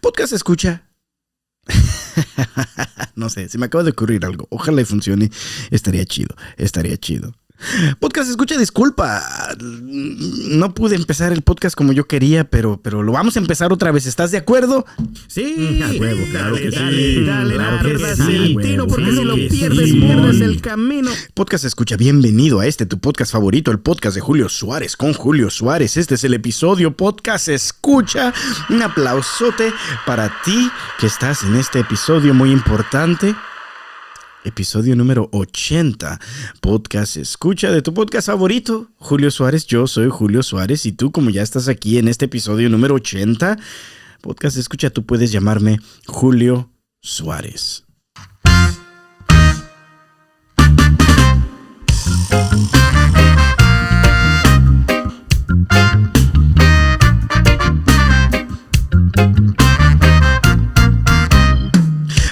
Podcast escucha. No sé, se me acaba de ocurrir algo. Ojalá y funcione. Estaría chido. Podcast escucha, disculpa. No pude empezar el podcast como yo quería, pero lo vamos a empezar otra vez. ¿Estás de acuerdo? Sí, a huevo, claro que dale, sí. dale, Claro no que pierdas sí, el huevo, tiro porque claro si lo que pierdes, sí. pierdes el camino. Podcast escucha, bienvenido a tu podcast favorito, el podcast de Julio Suárez con Julio Suárez. Este es el episodio Podcast escucha. Un aplausote para ti que estás en este episodio muy importante. Episodio número 80, Podcast escucha de tu podcast favorito, Julio Suárez. Yo soy Julio Suárez y tú, como ya estás aquí en este episodio número 80, Podcast escucha, tú puedes llamarme Julio Suárez.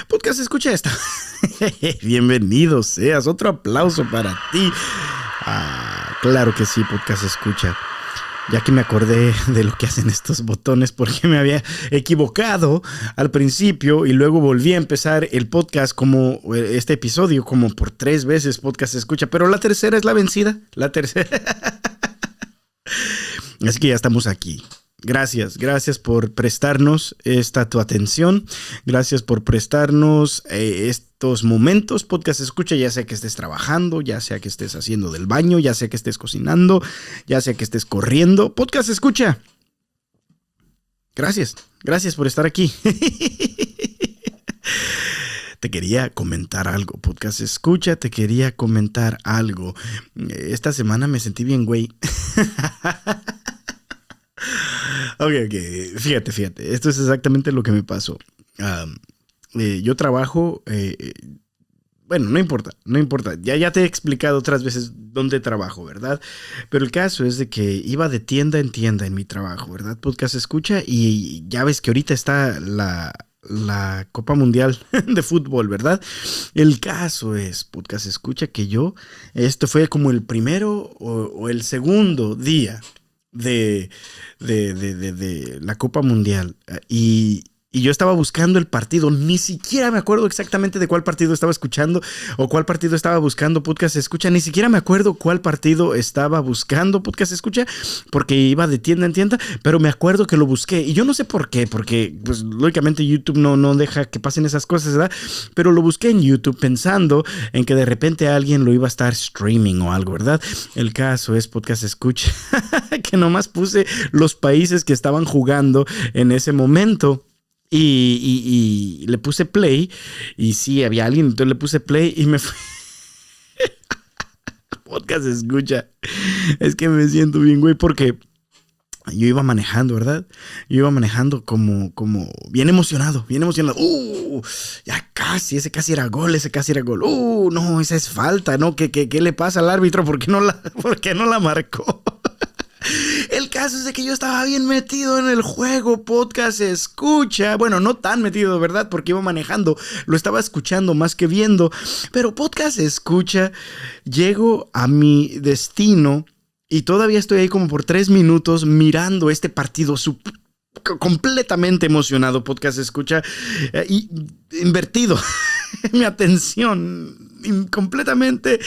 Podcast escucha esta. Bienvenido seas. Otro aplauso para ti. Claro que sí, Podcast escucha. Ya que me acordé de lo que hacen estos botones porque me había equivocado al principio y luego volví a empezar el podcast como este episodio como por 3 veces Podcast escucha, pero la tercera es la vencida. La tercera. Así que ya estamos aquí. Gracias por prestarnos tu atención. Gracias por prestarnos estos momentos. Podcast escucha, ya sea que estés trabajando, ya sea que estés haciendo del baño, ya sea que estés cocinando, ya sea que estés corriendo. Podcast escucha. Gracias por estar aquí. Te quería comentar algo, Podcast escucha, te quería comentar algo. Esta semana me sentí bien, güey. Ok, fíjate, esto es exactamente lo que me pasó. Yo trabajo, bueno, no importa, ya te he explicado otras veces dónde trabajo, ¿verdad? Pero el caso es de que iba de tienda en tienda en mi trabajo, ¿verdad? Podcast escucha, y ya ves que ahorita está la Copa Mundial de fútbol, ¿verdad? El caso es, Podcast escucha, que esto fue como el primero o el segundo día de la Copa Mundial y yo estaba buscando el partido, ni siquiera me acuerdo exactamente de cuál partido estaba escuchando o cuál partido estaba buscando Podcast escucha, ni siquiera me acuerdo cuál partido estaba buscando Podcast escucha porque iba de tienda en tienda, pero me acuerdo que lo busqué y yo no sé por qué, porque pues lógicamente YouTube no deja que pasen esas cosas, ¿verdad? Pero lo busqué en YouTube pensando en que de repente alguien lo iba a estar streaming o algo, ¿verdad? El caso es, Podcast escucha, que nomás puse los países que estaban jugando en ese momento. Y le puse play. Y sí, había alguien. Entonces le puse play y me fui. Podcast escucha. Es que me siento bien, güey, porque yo iba manejando, ¿verdad? Yo iba manejando como bien emocionado. Ya ese casi era gol. No, esa es falta, ¿no? ¿Qué le pasa al árbitro? ¿Por qué no la marcó? El caso es de que yo estaba bien metido en el juego. Podcast escucha. Bueno, no tan metido, ¿verdad? Porque iba manejando. Lo estaba escuchando más que viendo. Pero Podcast escucha. Llego a mi destino y todavía estoy ahí como por 3 minutos mirando este partido completamente emocionado. Podcast escucha. Y invertido. Mi atención completamente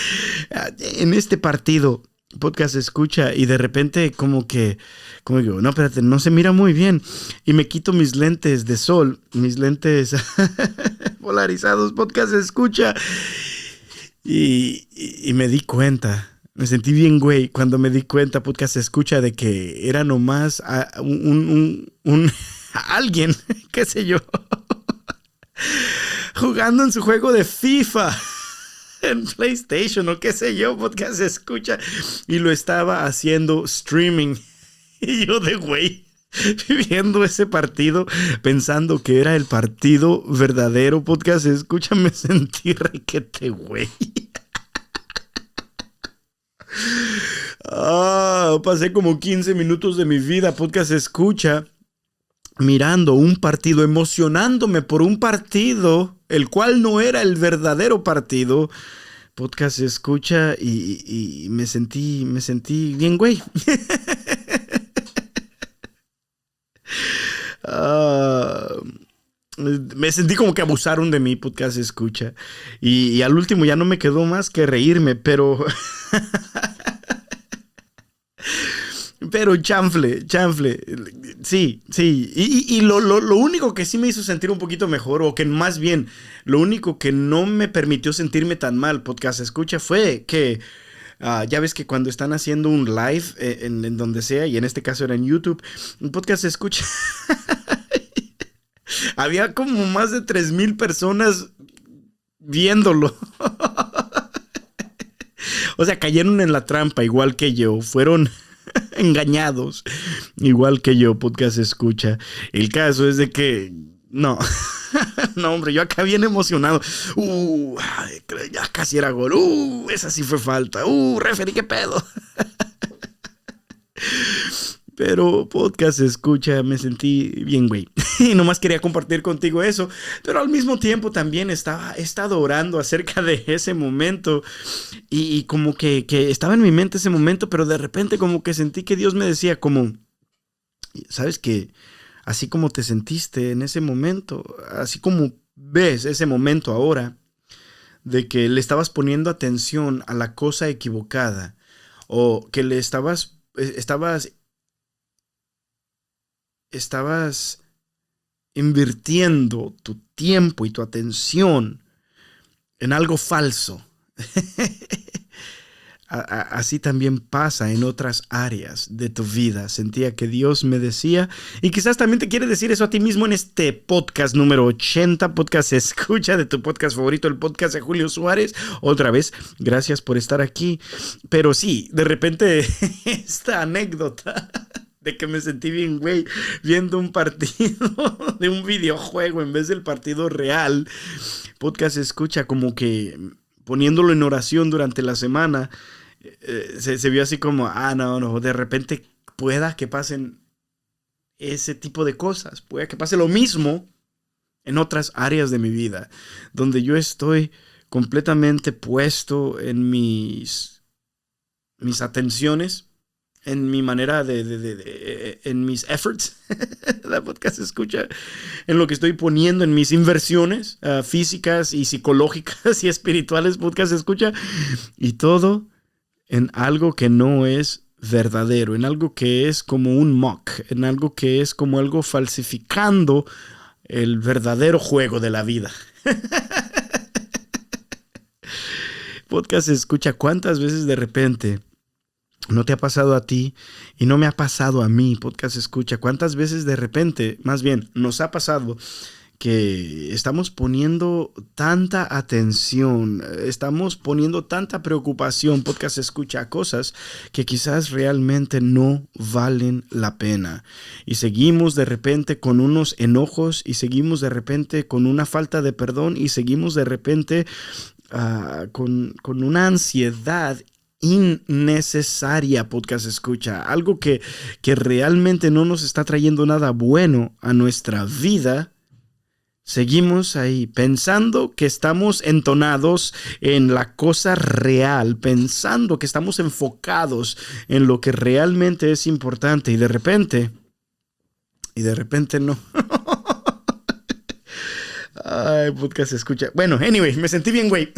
en este partido. Podcast escucha y de repente como digo, no, espérate, no se mira muy bien y me quito mis lentes de sol, mis lentes polarizados. Podcast escucha y me di cuenta, me sentí bien güey cuando me di cuenta, Podcast escucha, de que era nomás alguien, qué sé yo, jugando en su juego de FIFA en PlayStation o qué sé yo. Podcast escucha, y lo estaba haciendo streaming y yo de güey viendo ese partido pensando que era el partido verdadero. Podcast escucha, me sentí requete güey. Pasé como 15 minutos de mi vida, Podcast escucha, mirando un partido, emocionándome por un partido, el cual no era el verdadero partido. Podcast escucha y me sentí bien, güey. Me sentí como que abusaron de mí, podcast escucha. Y al último ya no me quedó más que reírme, pero... Pero chanfle. Sí. Y lo único que sí me hizo sentir un poquito mejor, o que más bien, lo único que no me permitió sentirme tan mal, podcast escucha, fue que ya ves que cuando están haciendo un live en donde sea, y en este caso era en YouTube, un podcast escucha, había como más de 3,000 personas viéndolo. O sea, cayeron en la trampa igual que yo, fueron engañados igual que yo, podcast escucha. El caso es de que no, hombre, yo acá bien emocionado. Ya casi era gol. Esa sí fue falta. Referee, qué pedo. Pero podcast escucha, me sentí bien, güey. Y nomás quería compartir contigo eso. Pero al mismo tiempo también he estado orando acerca de ese momento. Y como que estaba en mi mente ese momento, pero de repente como que sentí que Dios me decía como, ¿sabes qué? Así como te sentiste en ese momento, así como ves ese momento ahora, de que le estabas poniendo atención a la cosa equivocada, o que le estabas invirtiendo tu tiempo y tu atención en algo falso. Así también pasa en otras áreas de tu vida. Sentía que Dios me decía, y quizás también te quiere decir eso a ti mismo en este podcast número 80, podcast escucha de tu podcast favorito, el podcast de Julio Suárez. Otra vez, gracias por estar aquí. Pero sí, de repente esta anécdota de que me sentí bien, güey, viendo un partido de un videojuego en vez del partido real. Podcast escucha, como que poniéndolo en oración durante la semana, se vio así como, no, de repente pueda que pasen ese tipo de cosas, pueda que pase lo mismo en otras áreas de mi vida, donde yo estoy completamente puesto en mis atenciones, en mi manera en mis efforts, la podcast escucha, en lo que estoy poniendo, en mis inversiones físicas y psicológicas y espirituales, podcast escucha, y todo en algo que no es verdadero, en algo que es como un mock, en algo que es como algo falsificando el verdadero juego de la vida. Podcast escucha, ¿cuántas veces de repente no te ha pasado a ti y no me ha pasado a mí? Podcast escucha, ¿cuántas veces de repente, más bien, nos ha pasado que estamos poniendo tanta atención, estamos poniendo tanta preocupación, podcast escucha, a cosas que quizás realmente no valen la pena? Y seguimos de repente con unos enojos, y seguimos de repente con una falta de perdón, y seguimos de repente con una ansiedad innecesaria, podcast escucha, algo que realmente no nos está trayendo nada bueno a nuestra vida. Seguimos ahí pensando que estamos entonados en la cosa real, pensando que estamos enfocados en lo que realmente es importante, y de repente no. Ay, podcast escucha. Bueno, anyway, me sentí bien, güey.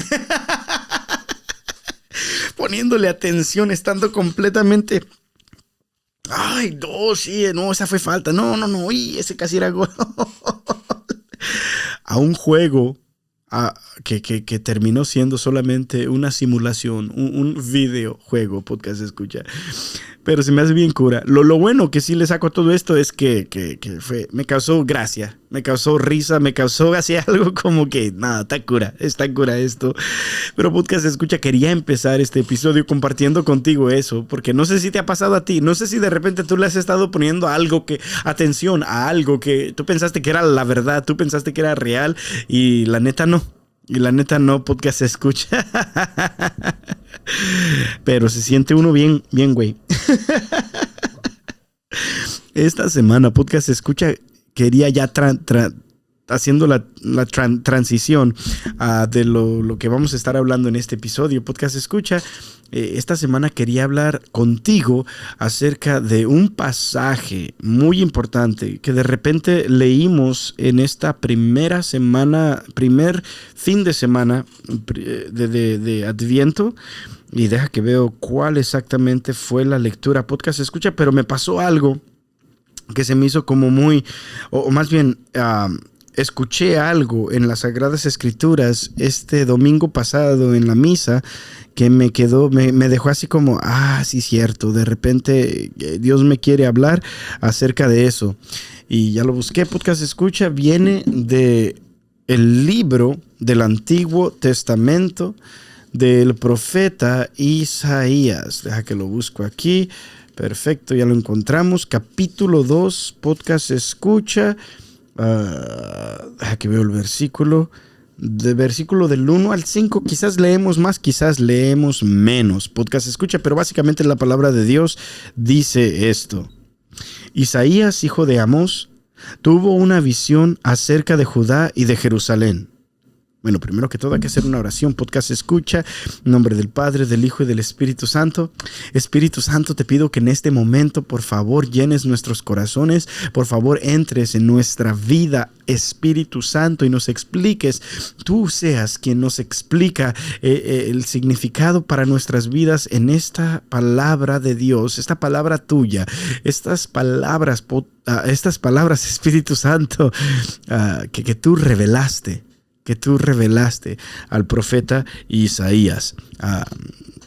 Poniéndole atención, estando completamente... Ay, no, sí, no, esa fue falta. No, ese casi era gol. A un juego que terminó siendo solamente una simulación, un videojuego, podcast escucha. Pero se me hace bien cura. Lo bueno que sí le saco a todo esto es que me causó gracia, me causó risa, me causó así algo como que, nada, está cura esto. Pero podcast escucha, quería empezar este episodio compartiendo contigo eso, porque no sé si te ha pasado a ti, no sé si de repente tú le has estado poniendo atención a algo que tú pensaste que era la verdad, tú pensaste que era real, y la neta no. Podcast escucha. Pero se siente uno bien, güey. Esta semana, podcast escucha, quería ya haciendo la transición de lo que vamos a estar hablando en este episodio, Podcast Escucha, esta semana quería hablar contigo acerca de un pasaje muy importante que de repente leímos en esta primer fin de semana de Adviento. Y deja que veo cuál exactamente fue la lectura, Podcast Escucha, pero me pasó algo que se me hizo como muy, o más bien, escuché algo en las Sagradas Escrituras este domingo pasado en la misa que me dejó así como, sí, cierto, de repente Dios me quiere hablar acerca de eso. Y ya lo busqué, Podcast Escucha, viene de el libro del Antiguo Testamento del profeta Isaías. Deja que lo busco aquí. Perfecto, ya lo encontramos. Capítulo 2, Podcast Escucha. Deja que veo el versículo. Versículo del 1 al 5. Quizás leemos más, quizás leemos menos. Podcast Escucha, pero básicamente la palabra de Dios dice esto. Isaías, hijo de Amós, tuvo una visión acerca de Judá y de Jerusalén. Bueno, primero que todo hay que hacer una oración. Podcast Escucha, en nombre del Padre, del Hijo y del Espíritu Santo. Espíritu Santo, te pido que en este momento, por favor, llenes nuestros corazones. Por favor, entres en nuestra vida, Espíritu Santo, y nos expliques. Tú seas quien nos explica el significado para nuestras vidas en esta palabra de Dios, esta palabra tuya, estas palabras, Espíritu Santo, que tú revelaste. Que tú revelaste al profeta Isaías.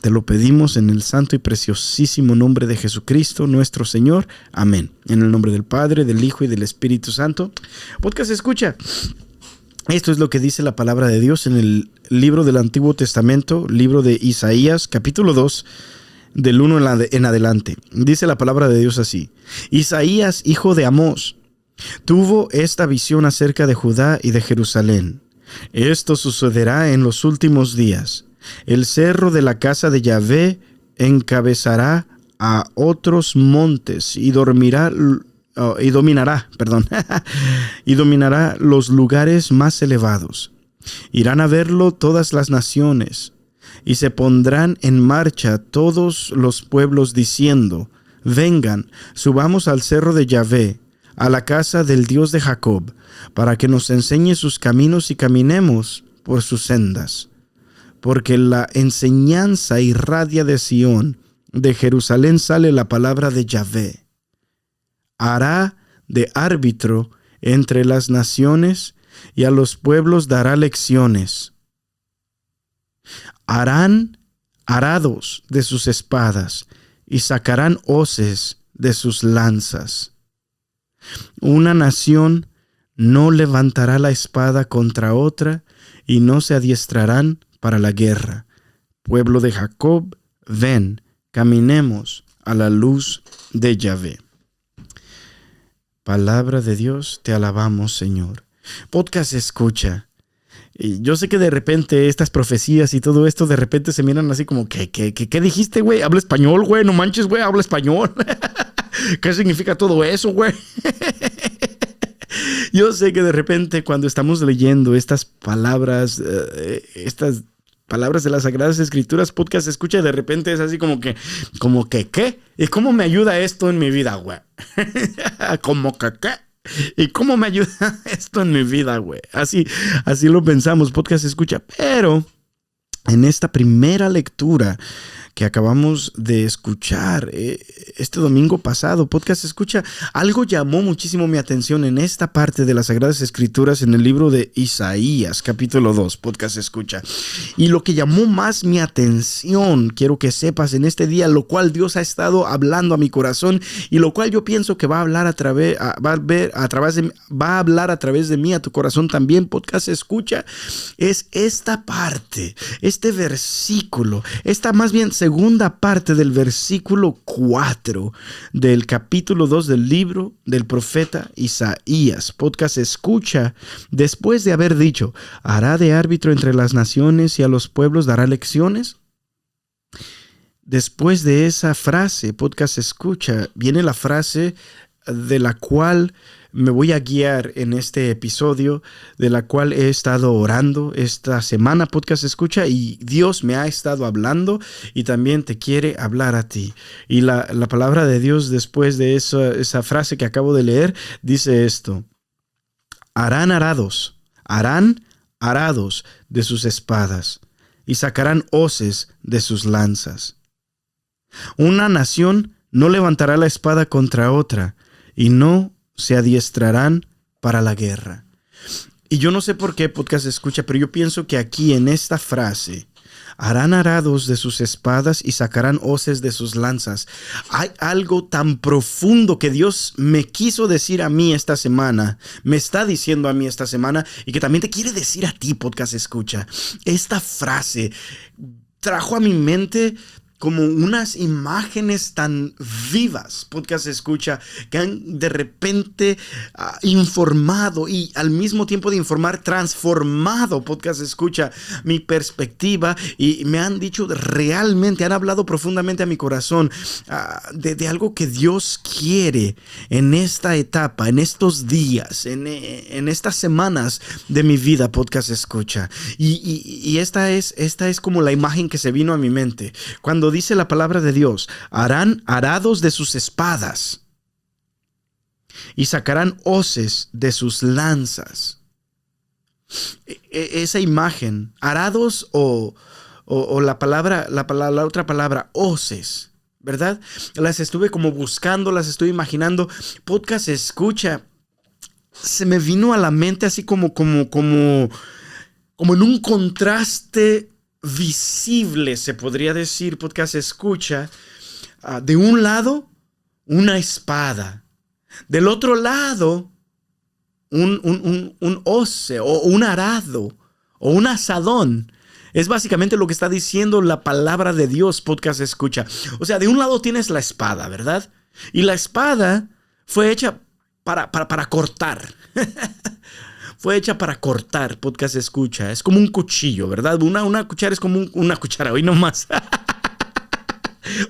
Te lo pedimos en el santo y preciosísimo nombre de Jesucristo, nuestro Señor. Amén. En el nombre del Padre, del Hijo y del Espíritu Santo. Podcast Escucha. Esto es lo que dice la palabra de Dios en el libro del Antiguo Testamento, libro de Isaías, capítulo 2, del 1 en adelante. Dice la palabra de Dios así. Isaías, hijo de Amós, tuvo esta visión acerca de Judá y de Jerusalén. Esto sucederá en los últimos días. El cerro de la casa de Yahvé encabezará a otros montes y dominará los lugares más elevados. Irán a verlo todas las naciones y se pondrán en marcha todos los pueblos diciendo: vengan, subamos al cerro de Yahvé, a la casa del Dios de Jacob, para que nos enseñe sus caminos y caminemos por sus sendas. Porque la enseñanza irradia de Sión, de Jerusalén sale la palabra de Yahvé. Hará de árbitro entre las naciones y a los pueblos dará lecciones. Harán arados de sus espadas y sacarán hoces de sus lanzas. Una nación no levantará la espada contra otra y no se adiestrarán para la guerra. Pueblo de Jacob, ven, caminemos a la luz de Yahvé. Palabra de Dios, te alabamos, Señor. Podcast Escucha. Y yo sé que de repente estas profecías y todo esto de repente se miran así como ¿qué dijiste, güey? Habla español, güey, no manches, güey, habla español. ¿Qué significa todo eso, güey? Yo sé que de repente cuando estamos leyendo estas palabras de las Sagradas Escrituras, Podcast Escucha, de repente es así como que ¿qué? ¿Y cómo me ayuda esto en mi vida, güey? ¿Cómo que qué? ¿Y cómo me ayuda esto en mi vida, güey? Así lo pensamos, Podcast Escucha. Pero en esta primera lectura que acabamos de escuchar este domingo pasado, Podcast Escucha, algo llamó muchísimo mi atención en esta parte de las Sagradas Escrituras en el libro de Isaías, capítulo 2, Podcast Escucha. Y lo que llamó más mi atención, quiero que sepas en este día, lo cual Dios ha estado hablando a mi corazón y lo cual yo pienso que va a hablar a través de mí a tu corazón también, Podcast Escucha, es esta parte, este versículo, esta más bien segunda parte del versículo 4 del capítulo 2 del libro del profeta Isaías. Podcast Escucha, después de haber dicho, hará de árbitro entre las naciones y a los pueblos dará lecciones. Después de esa frase, Podcast Escucha, viene la frase de la cual me voy a guiar en este episodio de la cual he estado orando esta semana, Podcast Escucha, y Dios me ha estado hablando y también te quiere hablar a ti. Y la palabra de Dios después de esa frase que acabo de leer dice esto: harán arados de sus espadas y sacarán hoces de sus lanzas. Una nación no levantará la espada contra otra y no se adiestrarán para la guerra. Y yo no sé por qué, Podcast Escucha, pero yo pienso que aquí en esta frase, harán arados de sus espadas y sacarán hoces de sus lanzas, hay algo tan profundo que Dios me quiso decir a mí esta semana, me está diciendo a mí esta semana, y que también te quiere decir a ti, Podcast Escucha. Esta frase trajo a mi mente como unas imágenes tan vivas, Podcast Escucha, que han de repente informado y al mismo tiempo de informar, transformado, Podcast Escucha, mi perspectiva, y me han dicho realmente, han hablado profundamente a mi corazón de algo que Dios quiere en esta etapa, en estos días, en estas semanas de mi vida, Podcast Escucha. Y esta es como la imagen que se vino a mi mente cuando dice la palabra de Dios: harán arados de sus espadas y sacarán hoces de sus lanzas. Esa imagen, arados o la otra palabra, hoces, ¿verdad? Las estuve como buscando, las estuve imaginando. Podcast Escucha, se me vino a la mente así como en un contraste visible, se podría decir, Podcast Escucha. De un lado, una espada. Del otro lado, un hoce o un arado o un asadón. Es básicamente lo que está diciendo la palabra de Dios, Podcast Escucha. O sea, de un lado tienes la espada, ¿verdad? Y la espada fue hecha para cortar. Fue hecha para cortar, Podcast Escucha. Es como un cuchillo, ¿verdad? Una cuchara es como una cuchara, hoy nomás.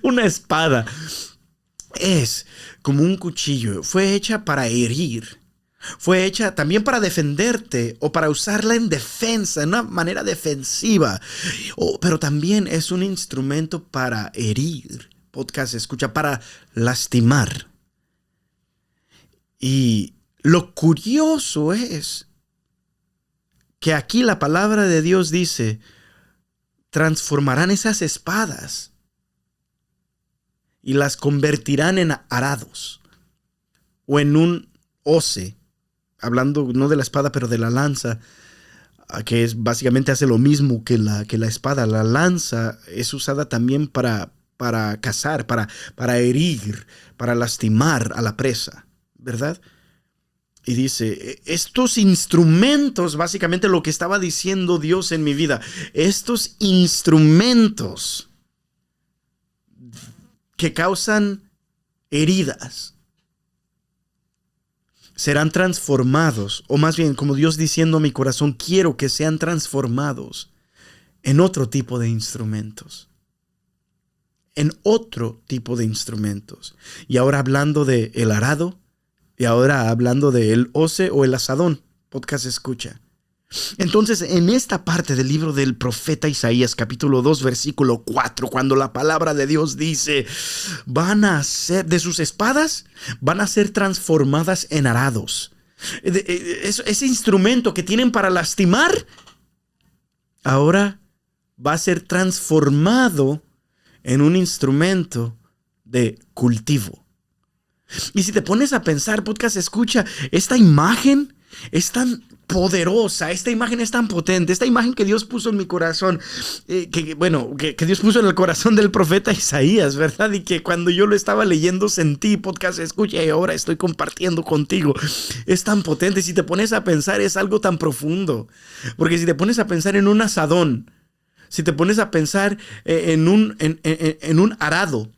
Una espada es como un cuchillo. Fue hecha para herir. Fue hecha también para defenderte o para usarla en defensa, en una manera defensiva. Pero también es un instrumento para herir, Podcast Escucha, para lastimar. Y lo curioso es que aquí la palabra de Dios dice: transformarán esas espadas y las convertirán en arados o en un hoce. Hablando no de la espada, pero de la lanza, que es básicamente hace lo mismo que la espada. La lanza es usada también para cazar, para herir, para lastimar a la presa, ¿verdad? Y dice, estos instrumentos, básicamente lo que estaba diciendo Dios en mi vida, estos instrumentos que causan heridas, serán transformados, o más bien, como Dios diciendo a mi corazón, quiero que sean transformados en otro tipo de instrumentos. En otro tipo de instrumentos. Y ahora hablando de el arado, y ahora hablando de el hoce o el asadón, Podcast Escucha. Entonces, en esta parte del libro del profeta Isaías, capítulo 2, versículo 4, cuando la palabra de Dios dice, van a ser, de sus espadas, van a ser transformadas en arados. Ese instrumento que tienen para lastimar, ahora va a ser transformado en un instrumento de cultivo. Y si te pones a pensar, Podcast Escucha, esta imagen es tan poderosa, esta imagen es tan potente, esta imagen que Dios puso en mi corazón, que Dios puso en el corazón del profeta Isaías, ¿verdad? Y que cuando yo lo estaba leyendo sentí, Podcast Escucha, y ahora estoy compartiendo contigo. Es tan potente. Si te pones a pensar, es algo tan profundo. Porque si te pones a pensar en un asadón, si te pones a pensar en un arado,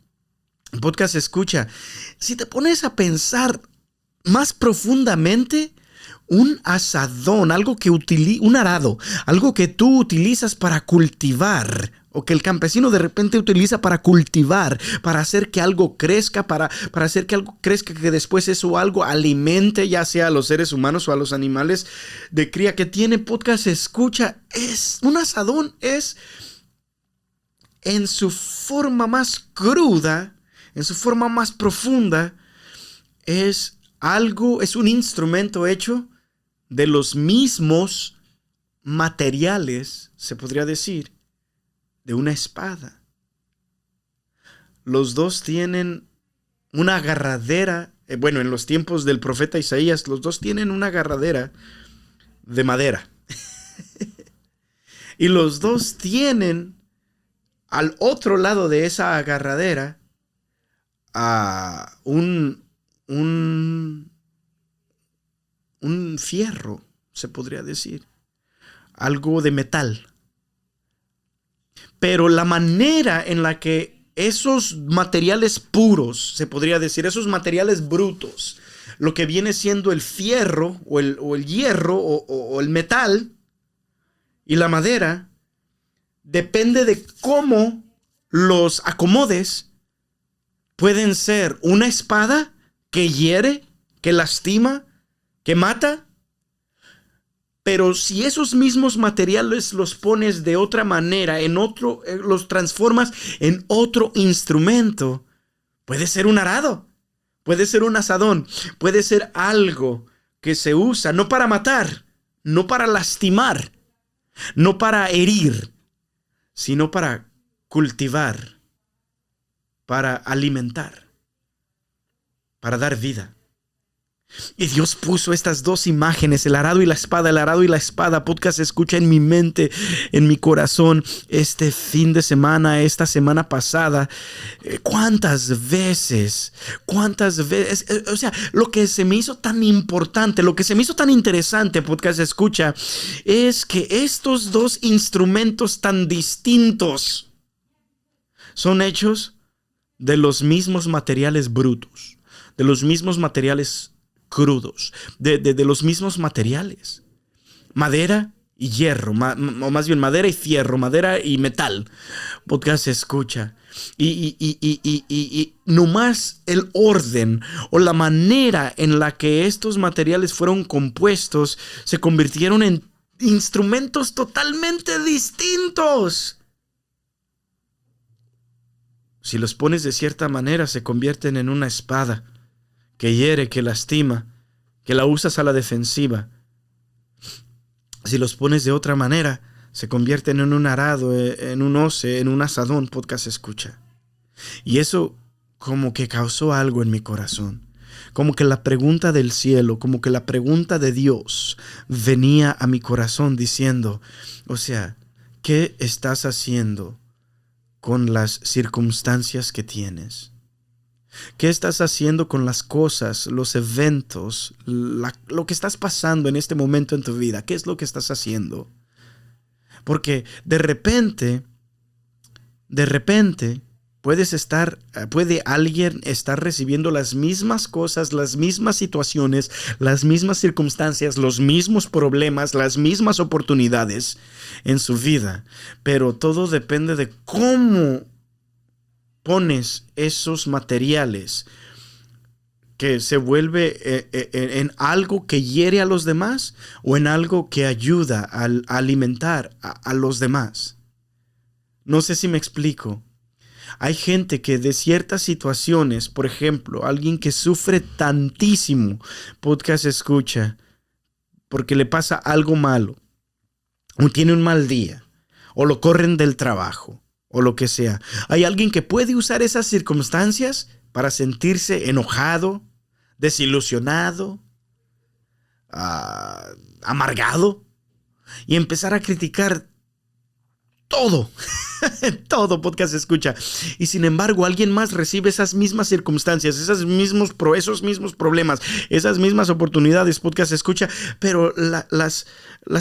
Podcast Escucha, si te pones a pensar más profundamente, un asadón, un arado, algo que tú utilizas para cultivar, o que el campesino de repente utiliza para cultivar, para hacer que algo crezca, para hacer que algo crezca, que después eso algo alimente ya sea a los seres humanos o a los animales de cría que tiene podcast escucha, es un asadón, es en su forma más cruda, en su forma más profunda, es un instrumento hecho de los mismos materiales, se podría decir, de una espada. Los dos tienen una agarradera, en los tiempos del profeta Isaías, los dos tienen una agarradera de madera. Y los dos tienen al otro lado de esa agarradera un fierro, se podría decir, algo de metal. Pero la manera en la que esos materiales puros, se podría decir, esos materiales brutos, lo que viene siendo el fierro o el hierro o el metal y la madera, depende de cómo los acomodes, pueden ser una espada que hiere, que lastima, que mata. Pero si esos mismos materiales los pones de otra manera, los transformas en otro instrumento, puede ser un arado, puede ser un asadón, puede ser algo que se usa no para matar, no para lastimar, no para herir, sino para cultivar, para alimentar, para dar vida. Y Dios puso estas dos imágenes, el arado y la espada, podcast escucha en mi mente, en mi corazón, este fin de semana, esta semana pasada. ¿Cuántas veces? O sea, lo que se me hizo tan importante, lo que se me hizo tan interesante, podcast escucha, es que estos dos instrumentos tan distintos son hechos de los mismos materiales brutos, de los mismos materiales crudos, de los mismos materiales, madera y hierro, o más bien madera y fierro, madera y metal. Podcast escucha y nomás el orden o la manera en la que estos materiales fueron compuestos se convirtieron en instrumentos totalmente distintos. Si los pones de cierta manera, se convierten en una espada que hiere, que lastima, que la usas a la defensiva. Si los pones de otra manera, se convierten en un arado, en un hoce, en un asadón, podcast escucha. Y eso como que causó algo en mi corazón. Como que la pregunta del cielo, como que la pregunta de Dios venía a mi corazón diciendo, o sea, ¿qué estás haciendo con las circunstancias que tienes? ¿Qué estás haciendo con las cosas, los eventos, lo que estás pasando en este momento en tu vida? ¿Qué es lo que estás haciendo? Porque de repente, puede alguien estar recibiendo las mismas cosas, las mismas situaciones, las mismas circunstancias, los mismos problemas, las mismas oportunidades en su vida. Pero todo depende de cómo pones esos materiales que se vuelve en algo que hiere a los demás o en algo que ayuda a alimentar a los demás. No sé si me explico. Hay gente que de ciertas situaciones, por ejemplo, alguien que sufre tantísimo, podcast escucha, porque le pasa algo malo, o tiene un mal día, o lo corren del trabajo, o lo que sea. Hay alguien que puede usar esas circunstancias para sentirse enojado, desilusionado, amargado y empezar a criticar todo. Todo podcast escucha. Y sin embargo, alguien más recibe esas mismas circunstancias, esos mismos problemas, esas mismas oportunidades, podcast escucha, pero las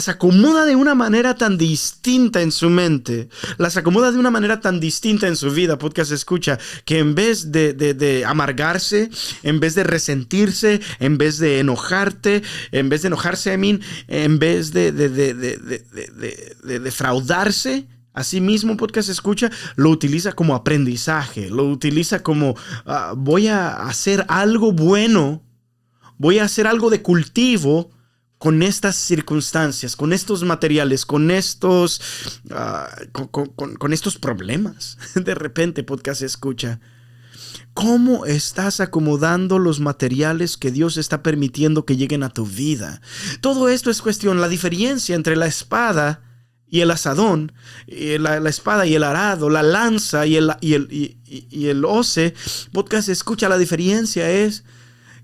acomoda de una manera tan distinta en su mente, las acomoda de una manera tan distinta en su vida, podcast escucha, que en vez de amargarse, en vez de resentirse, en vez de enojarse, en vez de defraudarse, Asimismo, podcast escucha, lo utiliza como aprendizaje, lo utiliza como voy a hacer algo bueno, voy a hacer algo de cultivo con estas circunstancias, con estos materiales, con estos problemas. De repente, podcast escucha. ¿Cómo estás acomodando los materiales que Dios está permitiendo que lleguen a tu vida? Todo esto es cuestión, la diferencia entre la espada y el asadón, la espada y el arado, la lanza y el hoce. Podcast escucha, la diferencia es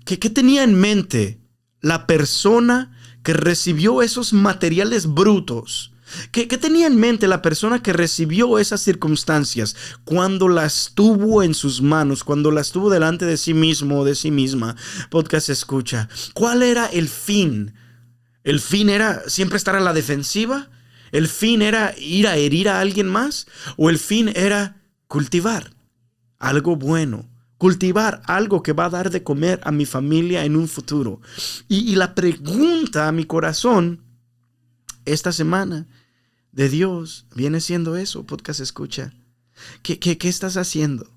que ¿qué tenía en mente la persona que recibió esos materiales brutos? ¿Qué tenía en mente la persona que recibió esas circunstancias cuando las tuvo en sus manos, cuando las tuvo delante de sí mismo o de sí misma? Podcast escucha. ¿Cuál era el fin? ¿El fin era siempre estar a la defensiva? ¿El fin era ir a herir a alguien más? ¿O el fin era cultivar algo bueno? Cultivar algo que va a dar de comer a mi familia en un futuro. Y la pregunta a mi corazón esta semana de Dios viene siendo eso. Podcast escucha. ¿Qué estás haciendo?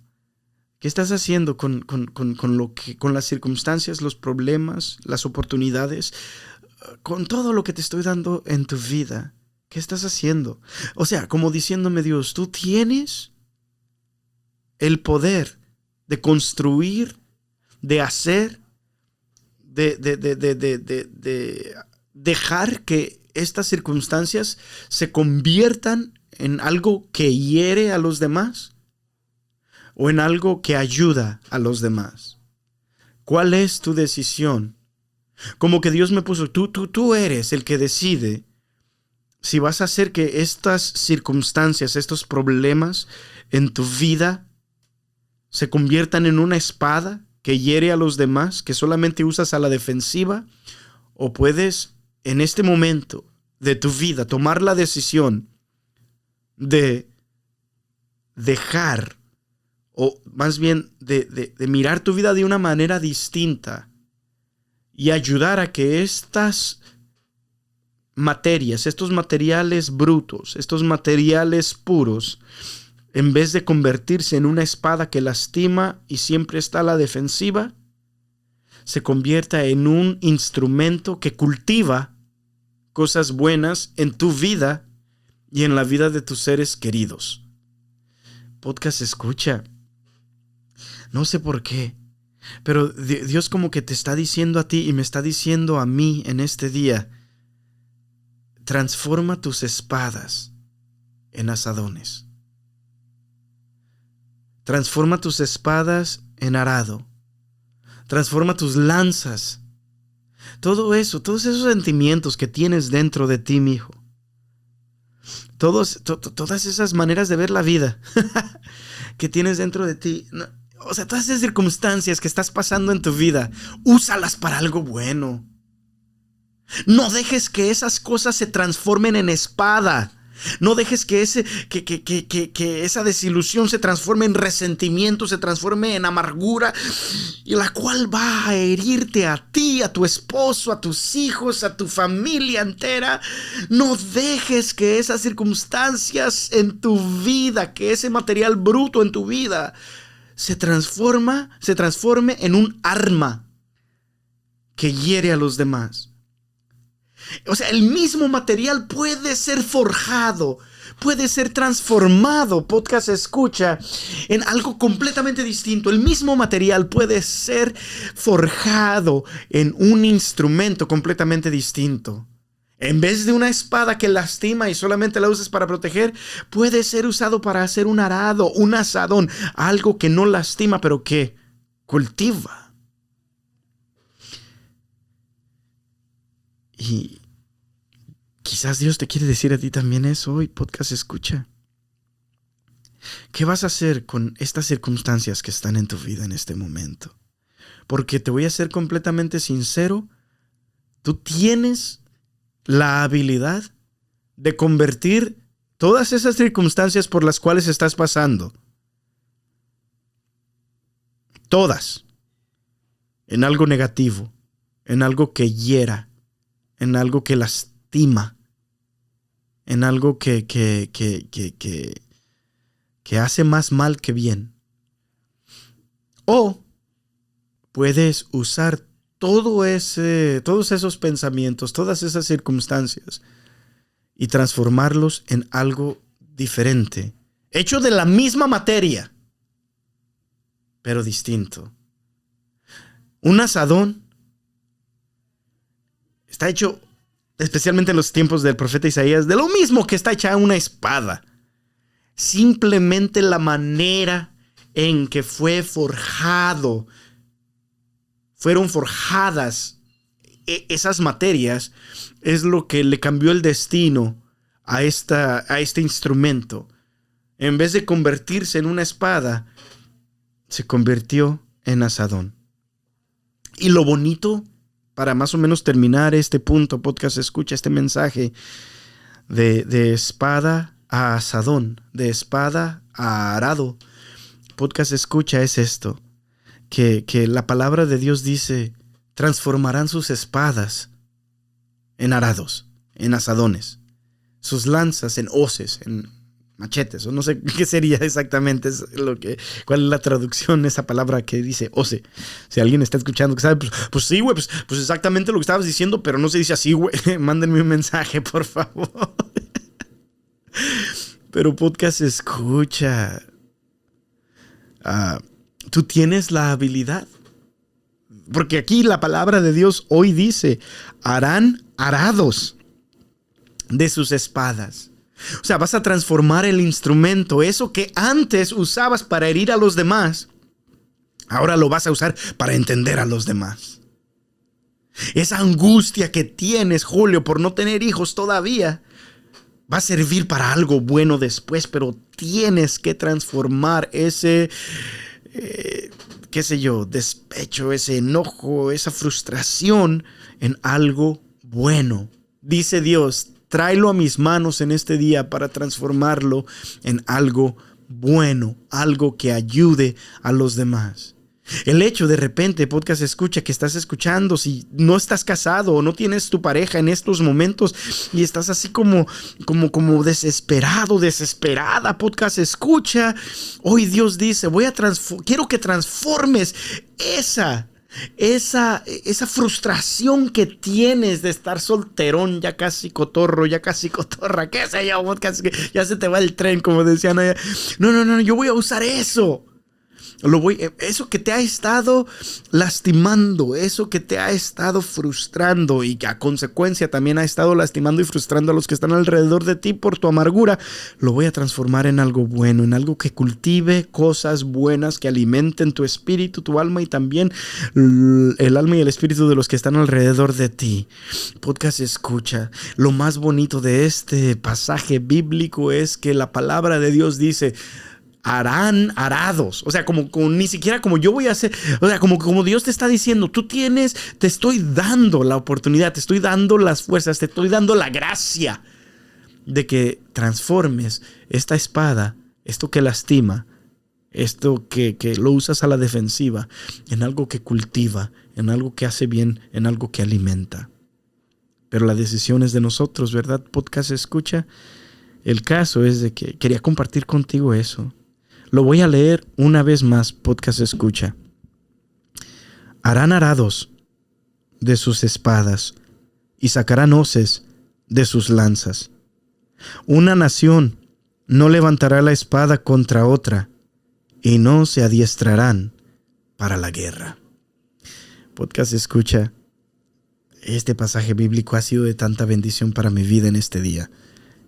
¿Qué estás haciendo con las circunstancias, los problemas, las oportunidades, con todo lo que te estoy dando en tu vida? ¿Qué estás haciendo? O sea, como diciéndome Dios, tú tienes el poder de construir, de hacer, de dejar que estas circunstancias se conviertan en algo que hiere a los demás o en algo que ayuda a los demás. ¿Cuál es tu decisión? Como que Dios me puso, tú eres el que decide si vas a hacer que estas circunstancias, estos problemas en tu vida se conviertan en una espada que hiere a los demás, que solamente usas a la defensiva, o puedes en este momento de tu vida tomar la decisión de dejar, o más bien de mirar tu vida de una manera distinta y ayudar a que estas materias, estos materiales brutos, estos materiales puros, en vez de convertirse en una espada que lastima y siempre está a la defensiva, se convierta en un instrumento que cultiva cosas buenas en tu vida y en la vida de tus seres queridos. Podcast escucha. No sé por qué, pero Dios como que te está diciendo a ti y me está diciendo a mí en este día: transforma tus espadas en asadones. Transforma tus espadas en arado. Transforma tus lanzas. Todo eso, todos esos sentimientos que tienes dentro de ti, mi hijo. Todas esas maneras de ver la vida que tienes dentro de ti. O sea, todas esas circunstancias que estás pasando en tu vida, úsalas para algo bueno. No dejes que esas cosas se transformen en espada. No dejes que esa desilusión se transforme en resentimiento, se transforme en amargura, y la cual va a herirte a ti, a tu esposo, a tus hijos, a tu familia entera. No dejes que esas circunstancias en tu vida, que ese material bruto en tu vida se transforme en un arma que hiere a los demás. O sea, el mismo material puede ser forjado, puede ser transformado, podcast escucha, en algo completamente distinto. El mismo material puede ser forjado en un instrumento completamente distinto. En vez de una espada que lastima y solamente la usas para proteger, puede ser usado para hacer un arado, un asadón, algo que no lastima, pero que cultiva. Y quizás Dios te quiere decir a ti también eso hoy, podcast escucha. ¿Qué vas a hacer con estas circunstancias que están en tu vida en este momento? Porque te voy a ser completamente sincero, tú tienes la habilidad de convertir todas esas circunstancias por las cuales estás pasando, todas, en algo negativo, en algo que hiera, en algo que lastima. en algo que hace más mal que bien. O puedes usar todos esos pensamientos, todas esas circunstancias y transformarlos en algo diferente, hecho de la misma materia, pero distinto. Un asadón está hecho, especialmente en los tiempos del profeta Isaías, de lo mismo que está hecha una espada. Simplemente la manera en que fueron forjadas esas materias es lo que le cambió el destino a este instrumento. En vez de convertirse en una espada, se convirtió en asadón. Y lo bonito, para más o menos terminar este punto, podcast escucha este mensaje de espada a asadón, de espada a arado. Podcast escucha es esto, que la palabra de Dios dice, transformarán sus espadas en arados, en asadones, sus lanzas en hoces, en machetes, o no sé qué sería exactamente, cuál es la traducción de esa palabra que dice hoce. Si alguien está escuchando que sabe, pues sí, güey, pues exactamente lo que estabas diciendo, pero no se dice así, güey. Mándenme un mensaje, por favor. Pero podcast escucha. Tú tienes la habilidad. Porque aquí la palabra de Dios hoy dice, harán arados de sus espadas. O sea, vas a transformar el instrumento, eso que antes usabas para herir a los demás, ahora lo vas a usar para entender a los demás. Esa angustia que tienes, Julio, por no tener hijos todavía, va a servir para algo bueno después, pero tienes que transformar ese, despecho, ese enojo, esa frustración en algo bueno. Dice Dios, tráelo a mis manos en este día para transformarlo en algo bueno, algo que ayude a los demás. El hecho de repente, podcast escucha, que estás escuchando, si no estás casado o no tienes tu pareja en estos momentos y estás así como desesperado, desesperada, podcast escucha, hoy Dios dice, quiero que transformes esa frustración que tienes de estar solterón, ya casi cotorro, ya casi cotorra, qué sé yo, podcast, ya se te va el tren, como decían allá. No, yo voy a usar eso. Eso que te ha estado lastimando, eso que te ha estado frustrando y que a consecuencia también ha estado lastimando y frustrando a los que están alrededor de ti por tu amargura, lo voy a transformar en algo bueno, en algo que cultive cosas buenas, que alimenten tu espíritu, tu alma y también el alma y el espíritu de los que están alrededor de ti. Podcast escucha, lo más bonito de este pasaje bíblico es que la palabra de Dios dice, harán arados, o sea, como ni siquiera como yo voy a hacer, o sea, como Dios te está diciendo, te estoy dando la oportunidad, te estoy dando las fuerzas, te estoy dando la gracia de que transformes esta espada, esto que lastima, esto que lo usas a la defensiva, en algo que cultiva, en algo que hace bien, en algo que alimenta. Pero la decisión es de nosotros, ¿verdad? Podcast escucha. El caso es de que quería compartir contigo eso. Lo voy a leer una vez más, podcast escucha. Harán arados de sus espadas y sacarán hoces de sus lanzas. Una nación no levantará la espada contra otra y no se adiestrarán para la guerra. Podcast escucha. Este pasaje bíblico ha sido de tanta bendición para mi vida en este día.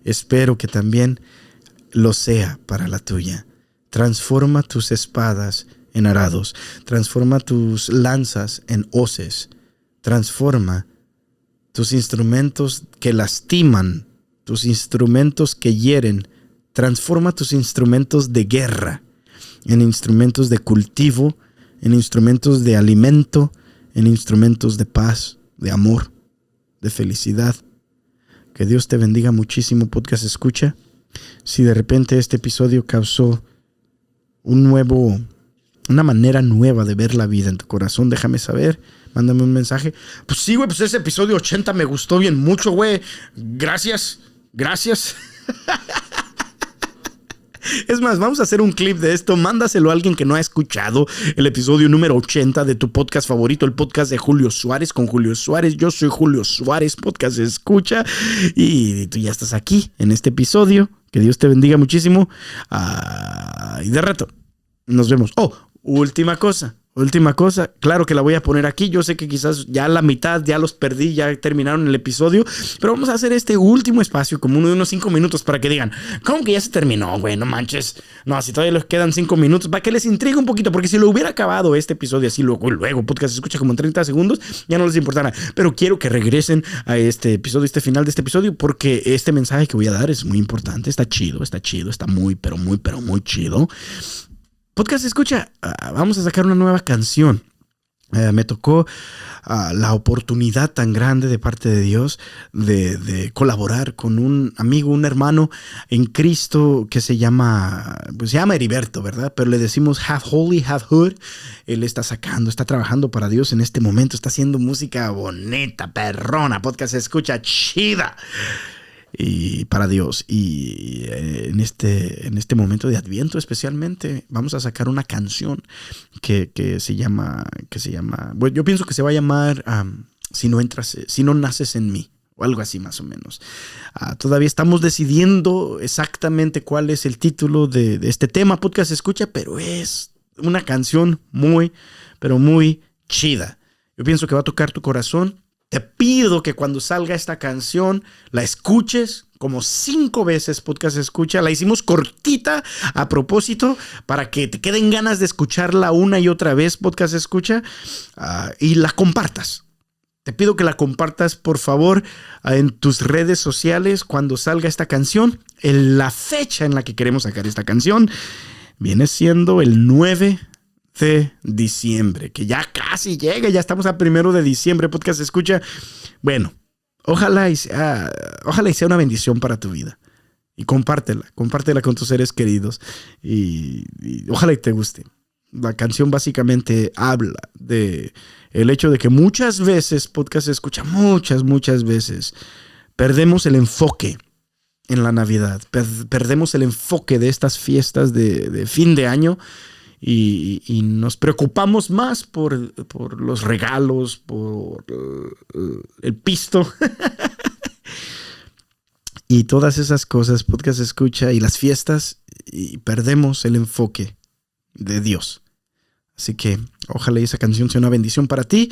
Espero que también lo sea para la tuya. Transforma tus espadas en arados. Transforma tus lanzas en hoces. Transforma tus instrumentos que lastiman, tus instrumentos que hieren. Transforma tus instrumentos de guerra en instrumentos de cultivo, en instrumentos de alimento, en instrumentos de paz, de amor, de felicidad. Que Dios te bendiga muchísimo, podcast escucha. Si de repente este episodio causó una manera nueva de ver la vida en tu corazón, déjame saber, mándame un mensaje. Pues sí, güey, pues ese episodio 80 me gustó bien mucho, güey. Gracias Gracias. Es más, vamos a hacer un clip de esto. Mándaselo a alguien que no ha escuchado el episodio número 80 de tu podcast favorito, el podcast de Julio Suárez con Julio Suárez. Yo soy Julio Suárez, podcast escucha. Y tú ya estás aquí en este episodio. Que Dios te bendiga muchísimo. Y de rato nos vemos. Última cosa. Claro que la voy a poner aquí. Yo sé que quizás ya la mitad ya los perdí, ya terminaron el episodio. Pero vamos a hacer este último espacio, como unos 5 minutos, para que digan, ¿cómo que ya se terminó, güey? No manches. No, si todavía les quedan 5 minutos, para que les intrigue un poquito. Porque si lo hubiera acabado este episodio así, luego podcast se escucha como en 30 segundos, ya no les importará. Pero quiero que regresen a este episodio, este final de este episodio, porque este mensaje que voy a dar es muy importante. Está chido, está muy, pero muy chido. Podcast escucha, vamos a sacar una nueva canción. Me tocó la oportunidad tan grande de parte de Dios de colaborar con un amigo, un hermano en Cristo que se llama Heriberto, ¿verdad? Pero le decimos Half Holy, Half Hood. Él está trabajando para Dios en este momento, está haciendo música bonita, perrona, podcast escucha chida. Y para Dios. Y en este momento de Adviento especialmente vamos a sacar una canción que se llama bueno, yo pienso que se va a llamar Si no naces en mí, o algo así más o menos. Todavía estamos decidiendo exactamente cuál es el título de este tema, podcast escucha, pero es una canción muy, pero muy chida. Yo pienso que va a tocar tu corazón. Te pido que cuando salga esta canción la escuches como 5 veces, podcast escucha. La hicimos cortita a propósito para que te queden ganas de escucharla una y otra vez, podcast escucha, y la compartas. Te pido que la compartas, por favor, en tus redes sociales cuando salga esta canción. La fecha en la que queremos sacar esta canción viene siendo el 9 de diciembre, que ya casi llega, ya estamos a 1 de diciembre, podcast escucha. Bueno, ojalá y sea una bendición para tu vida. Y compártela con tus seres queridos. Y ojalá y te guste. La canción básicamente habla de el hecho de que muchas veces, podcast escucha, muchas veces, perdemos el enfoque en la Navidad. Perdemos el enfoque de estas fiestas de fin de año. Y nos preocupamos más por los regalos, por el pisto y todas esas cosas, podcast escucha, y las fiestas, y perdemos el enfoque de Dios. Así que ojalá esa canción sea una bendición para ti.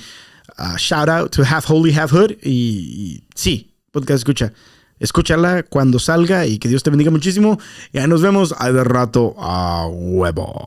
Shout out to Half Holy, Half Hood. Y sí, podcast escucha. Escúchala cuando salga y que Dios te bendiga muchísimo. Ya nos vemos de rato a huevo.